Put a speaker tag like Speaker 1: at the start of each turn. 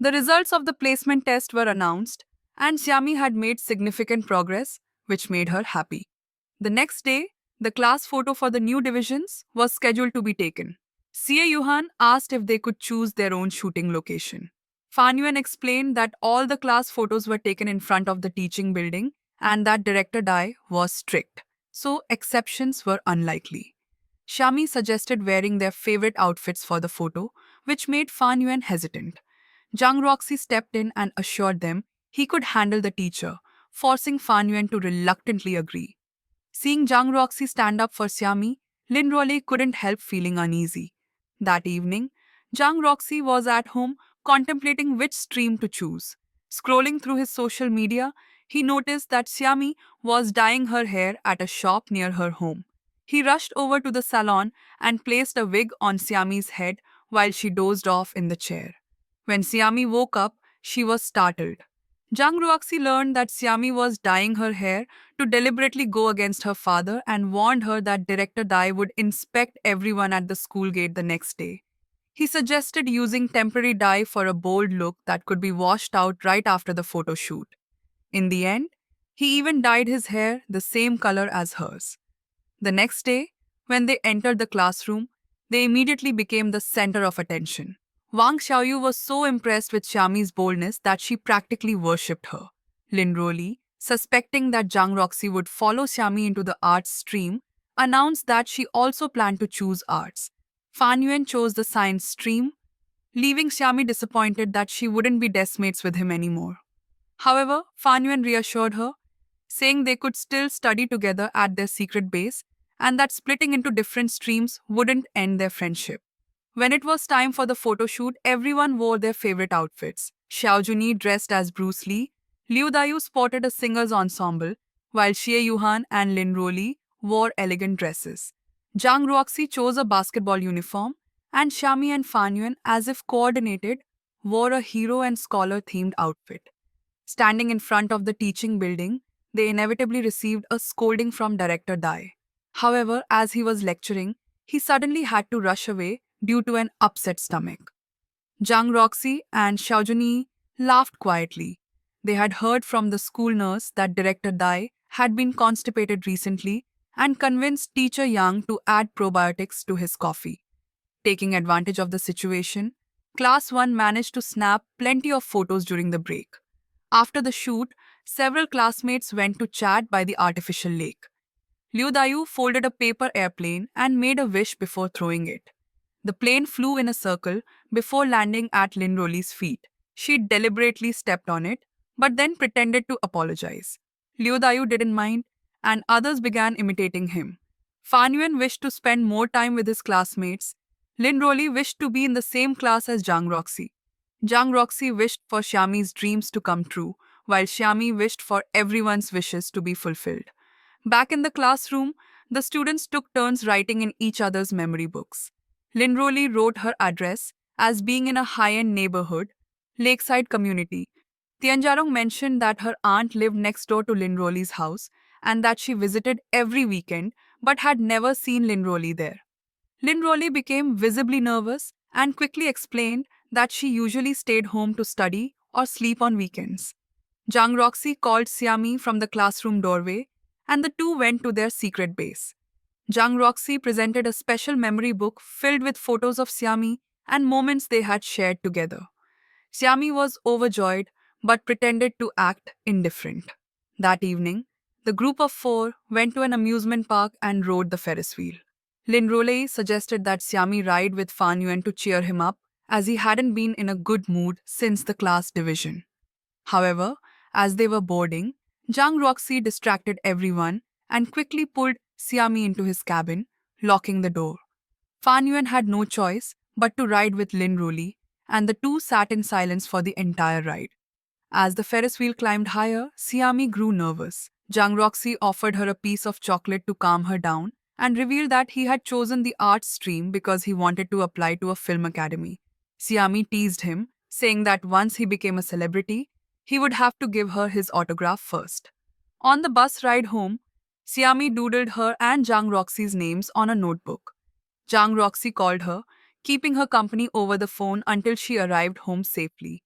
Speaker 1: The results of the placement test were announced, and Xiami had made significant progress, which made her happy. The next day, the class photo for the new divisions was scheduled to be taken. CA Yuhan asked if they could choose their own shooting location. Fan Yuan explained that all the class photos were taken in front of the teaching building and that Director Dai was strict, so exceptions were unlikely. Shami suggested wearing their favorite outfits for the photo, which made Fan Yuan hesitant. Zhang Roxy stepped in and assured them he could handle the teacher, forcing Fan Yuan to reluctantly agree. Seeing Zhang Roxy stand up for Xiami, Lin Role couldn't help feeling uneasy. That evening, Zhang Roxy was at home contemplating which stream to choose. Scrolling through his social media, he noticed that Xiami was dyeing her hair at a shop near her home. He rushed over to the salon and placed a wig on Xiami's head while she dozed off in the chair. When Xiami woke up, she was startled. Zhang Ruoxi learned that Xiami was dyeing her hair to deliberately go against her father and warned her that Director Dai would inspect everyone at the school gate the next day. He suggested using temporary dye for a bold look that could be washed out right after the photo shoot. In the end, he even dyed his hair the same color as hers. The next day, when they entered the classroom, they immediately became the center of attention. Wang Xiaoyu was so impressed with Xiami's boldness that she practically worshipped her. Lin Roli, suspecting that Zhang Roxy would follow Xiami into the arts stream, announced that she also planned to choose arts. Fan Yuan chose the science stream, leaving Xiami disappointed that she wouldn't be deskmates with him anymore. However, Fan Yuan reassured her, saying they could still study together at their secret base and that splitting into different streams wouldn't end their friendship. When it was time for the photo shoot, everyone wore their favorite outfits. Xiao Juni dressed as Bruce Lee, Liu Dayu sported a singer's ensemble, while Xie Yuhan and Lin Roli wore elegant dresses. Zhang Ruoxi chose a basketball uniform, and Xiami and Fan Yuan, as if coordinated, wore a hero and scholar themed outfit. Standing in front of the teaching building, they inevitably received a scolding from Director Dai. However, as he was lecturing, he suddenly had to rush away due to an upset stomach. Zhang Roxy and Xiaojuni laughed quietly. They had heard from the school nurse that Director Dai had been constipated recently and convinced teacher Yang to add probiotics to his coffee. Taking advantage of the situation, Class 1 managed to snap plenty of photos during the break. After the shoot, several classmates went to chat by the artificial lake. Liu Dayu folded a paper airplane and made a wish before throwing it. The plane flew in a circle before landing at Lin Roli's feet. She deliberately stepped on it, but then pretended to apologize. Liu Dayu didn't mind, and others began imitating him. Fan Yuan wished to spend more time with his classmates. Lin Roli wished to be in the same class as Zhang Roxy. Zhang Roxy wished for Xiami's dreams to come true, while Xiami wished for everyone's wishes to be fulfilled. Back in the classroom, the students took turns writing in each other's memory books. Lin Roli wrote her address as being in a high-end neighborhood, lakeside community. Tianjarong mentioned that her aunt lived next door to Lin Roli's house and that she visited every weekend but had never seen Lin Roli there. Lin Roli became visibly nervous and quickly explained that she usually stayed home to study or sleep on weekends. Zhang Roxy called Xiami from the classroom doorway and the two went to their secret base. Zhang Roxy presented a special memory book filled with photos of Xiami and moments they had shared together. Xiami was overjoyed but pretended to act indifferent. That evening, the group of four went to an amusement park and rode the Ferris wheel. Lin Rolei suggested that Xiami ride with Fan Yuan to cheer him up as he hadn't been in a good mood since the class division. However, as they were boarding, Zhang Roxy distracted everyone and quickly pulled Xiami into his cabin, locking the door. Fan Yuan had no choice but to ride with Lin Roli, and the two sat in silence for the entire ride. As the Ferris wheel climbed higher, Xiami grew nervous. Zhang Roxy offered her a piece of chocolate to calm her down and revealed that he had chosen the arts stream because he wanted to apply to a film academy. Xiami teased him, saying that once he became a celebrity, he would have to give her his autograph first. On the bus ride home, Xiami doodled her and Zhang Roxy's names on a notebook. Zhang Roxy called her, keeping her company over the phone until she arrived home safely.